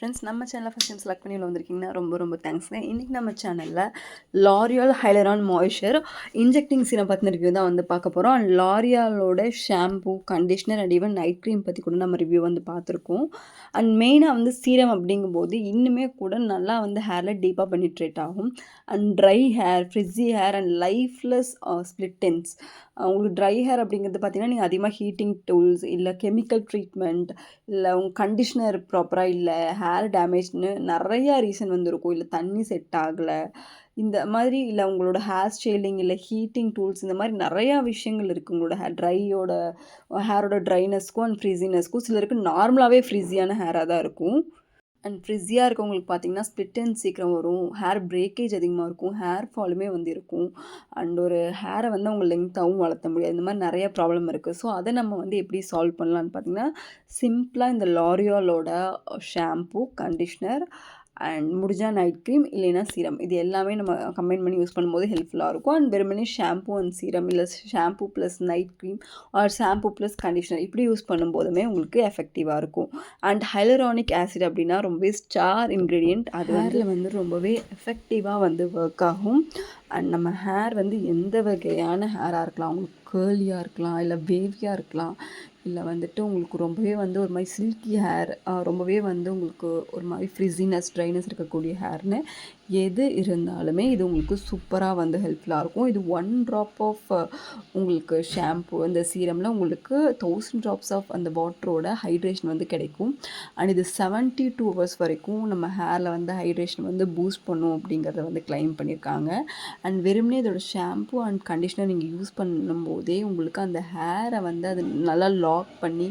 Friends, நம்ம சேனலில் first time select பண்ணி வந்திருக்கீங்கன்னா ரொம்ப ரொம்ப தேங்க்ஸ்ங்க. இன்றைக்கி நம்ம சேனலில் L'Oreal hyaluron moisture injecting serum பற்றின ரிவ்யூ தான் வந்து பார்க்க போகிறோம். அண்ட் லாரியாலோட shampoo, conditioner and even night cream பற்றி கூட நம்ம ரிவ்யூ வந்து பார்த்துருக்கோம். அண்ட் மெயினாக வந்து சீரம் அப்படிங்கும்போது இன்னுமே கூட நல்லா வந்து ஹேரில் டீப்பாக பெனிட்ரேட் ஆகும். And try hair, frizzy hair and lifeless split ends. உங்களுக்கு ட்ரை ஹேர் அப்படிங்கிறது பார்த்தீங்கன்னா நீங்கள் அதிகமாக ஹீட்டிங் டூல்ஸ் இல்லை கெமிக்கல் ட்ரீட்மெண்ட் இல்லை உங்கள் கண்டிஷ்னர் ப்ராப்பராக இல்லை ஹேர் டேமேஜ்னு நிறையா ரீசன் வந்து இருக்கும். இல்லை தண்ணி செட் ஆகலை, இந்த மாதிரி இல்லை உங்களோட ஹேர் ஸ்டைலிங் இல்லை ஹீட்டிங் டூல்ஸ், இந்த மாதிரி நிறையா விஷயங்கள் இருக்குது. உங்களோட ஹேரோட ட்ரைனஸ்க்கும் அண்ட் ஃப்ரிஸினஸ்க்கும் சிலருக்கு நார்மலாகவே ஃப்ரிஸியான ஹேராக தான் இருக்கும். அண்ட் ஃப்ரிஸியாக இருக்கவங்களுக்கு பார்த்தீங்கன்னா ஸ்ப்ளிட் எண்ட் சீக்கிரம் வரும், ஹேர் பிரேக்கேஜ் அதிகமாக இருக்கும், ஹேர் ஃபாலுமே வந்து இருக்கும். அண்ட் ஒரு ஹேரை வந்து அவங்க லெங்க்த்தாகவும் வளர்த்த முடியாது. இந்த மாதிரி நிறைய ப்ராப்ளம் இருக்குது. ஸோ அதை நம்ம வந்து எப்படி சால்வ் பண்ணலான்னு பார்த்தீங்கன்னா, சிம்பிளாக இந்த லாரியாலோட ஷாம்பூ, கண்டிஷ்னர் அண்ட் முடிஞ்சால் நைட் க்ரீம் இல்லைன்னா சீரம், இது எல்லாமே நம்ம கம்பைன் பண்ணி யூஸ் பண்ணும்போது ஹெல்ப்ஃபுல்லாக இருக்கும். அண்ட் வெறுமனே ஷாம்பூ அண்ட் சீரம் இல்லை shampoo plus night cream or shampoo plus conditioner இப்படி யூஸ் பண்ணும்போதுமே உங்களுக்கு எஃபெக்டிவாக இருக்கும். அண்ட் ஹைலரானிக் ஆசிட் அப்படின்னா ரொம்பவே ஸ்டார் இன்க்ரீடியண்ட், அது வந்து ரொம்பவே எஃபெக்டிவாக வந்து ஒர்க் ஆகும். அண்ட் நம்ம ஹேர் வந்து எந்த வகையான ஹேராக இருக்கலாம், உங்களுக்கு கேர்லியாக இருக்கலாம், இல்லை வேவியாக இருக்கலாம், இல்லை வந்துட்டு உங்களுக்கு ரொம்பவே வந்து ஒரு மாதிரி சில்கி ஹேர், ரொம்பவே வந்து உங்களுக்கு ஒரு மாதிரி ஃப்ரிஸினஸ், ட்ரைனஸ் இருக்கக்கூடிய ஹேர்னு எது இருந்தாலுமே இது உங்களுக்கு சூப்பராக வந்து ஹெல்ப்ஃபுல்லாக இருக்கும். இது 1 ட்ராப் ஆஃப் உங்களுக்கு ஷாம்பு இந்த சீரமில் உங்களுக்கு 1000 ட்ராப்ஸ் ஆஃப் அந்த வாட்டரோட ஹைட்ரேஷன் வந்து கிடைக்கும். அண்ட் இது 72 ஹவர்ஸ் வரைக்கும் நம்ம ஹேரில் வந்து ஹைட்ரேஷன் வந்து பூஸ்ட் பண்ணும் அப்படிங்கிறத வந்து கிளைம் பண்ணியிருக்காங்க. அண்ட் வெறுமனே இதோட ஷாம்பூ அண்ட் கண்டிஷ்னர் நீங்கள் யூஸ் பண்ணும்போதே உங்களுக்கு அந்த ஹேரை வந்து அது நல்லா லாக் பண்ணி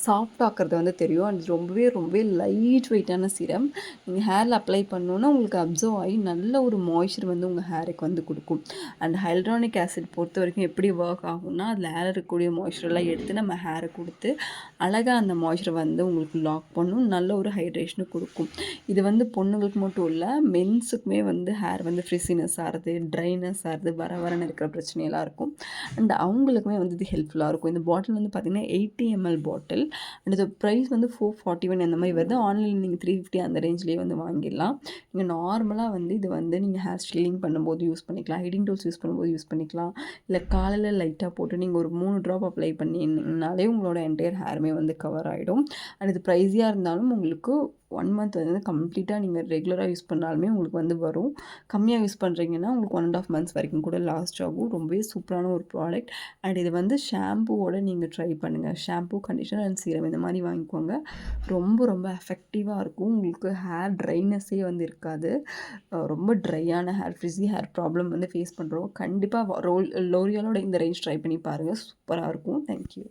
சாஃப்ட் ஆக்கிறது வந்து தெரியும். அண்ட் ரொம்பவே லைட் வெயிட்டான சீரம் நீங்கள் ஹேரில் அப்ளை பண்ணோன்னா உங்களுக்கு அப்சர்வ் ஆகி நல்ல ஒரு மாய்ஸ்சர் வந்து உங்கள் ஹேருக்கு வந்து கொடுக்கும். அண்ட் ஹைலரானிக் ஆசிட் பொறுத்த வரைக்கும் எப்படி ஒர்க் ஆகும்னா, அதில் ஹேரில் இருக்கக்கூடிய மாய்ஸ்சரெல்லாம் எடுத்து நம்ம ஹேரை கொடுத்து அழகாக அந்த மாய்ஸ்சரை வந்து உங்களுக்கு லாக் பண்ணும், நல்ல ஒரு ஹைட்ரேஷனை கொடுக்கும். இது வந்து பொண்ணுங்களுக்கு மட்டும் இல்லை, மென்ஸுக்குமே வந்து ஹேர் வந்து ஃப்ரிஸினஸ் ஆகிறது, ட்ரைனஸ் ஆகிறது, வரன்னு இருக்கிற பிரச்சனையெல்லாம் இருக்கும். அண்ட் அவங்களுக்குமே வந்து இது ஹெல்ப்ஃபுல்லாக இருக்கும். இந்த பாட்டில் வந்து பார்த்திங்கன்னா 80 ml பாட்டில். அண்ட் இது ப்ரைஸ் வந்து 441 அந்த மாதிரி வருது. ஆன்லைனில் நீங்கள் 350 அந்த ரேஞ்ச்லேயே வந்து வாங்கிடலாம். நீங்கள் நார்மலாக வந்து இது வந்து நீங்கள் ஹேர் ஸ்டைலிங் பண்ணும்போது யூஸ் பண்ணிக்கலாம், ஹீட்டிங் டூல்ஸ் யூஸ் பண்ணும்போது யூஸ் பண்ணிக்கலாம், இல்லை காலையில் லைட்டாக போட்டு நீங்கள் ஒரு 3 ட்ராப் அப்ளை பண்ணிங்கனாலே உங்களோட என்டையர் ஹேருமே வந்து கவர் ஆகிடும். அண்ட் இது ப்ரைஸியாக இருந்தாலும் உங்களுக்கு 1 மந்த் வந்து கம்ப்ளீட்டாக நீங்கள் ரெகுலராக யூஸ் பண்ணாலுமே உங்களுக்கு வந்து வரும். கம்மியாக யூஸ் பண்ணுறீங்கன்னா உங்களுக்கு 1.5 மந்த்ஸ் வரைக்கும் கூட லாஸ்ட் ஆகும். ரொம்பவே சூப்பரான ஒரு ப்ராடக்ட். அண்ட் இது வந்து ஷாம்பூவோட நீங்கள் ட்ரை பண்ணுங்கள். ஷாம்பூ, கண்டிஷனர் அண்ட் சீரம் இந்த மாதிரி வாங்கிக்கோங்க. ரொம்ப எஃபெக்டிவாக இருக்கும். உங்களுக்கு ஹேர் ட்ரைனஸ்ஸே வந்து இருக்காது. ரொம்ப ட்ரையான ஹேர், ஃப்ரிஸி ஹேர் ப்ராப்ளம் வந்து ஃபேஸ் பண்ணுறோம், கண்டிப்பாக லோரியாலோட இந்த ரேஞ்ச் ட்ரை பண்ணி பாருங்கள். சூப்பராக இருக்கும். தேங்க்யூ.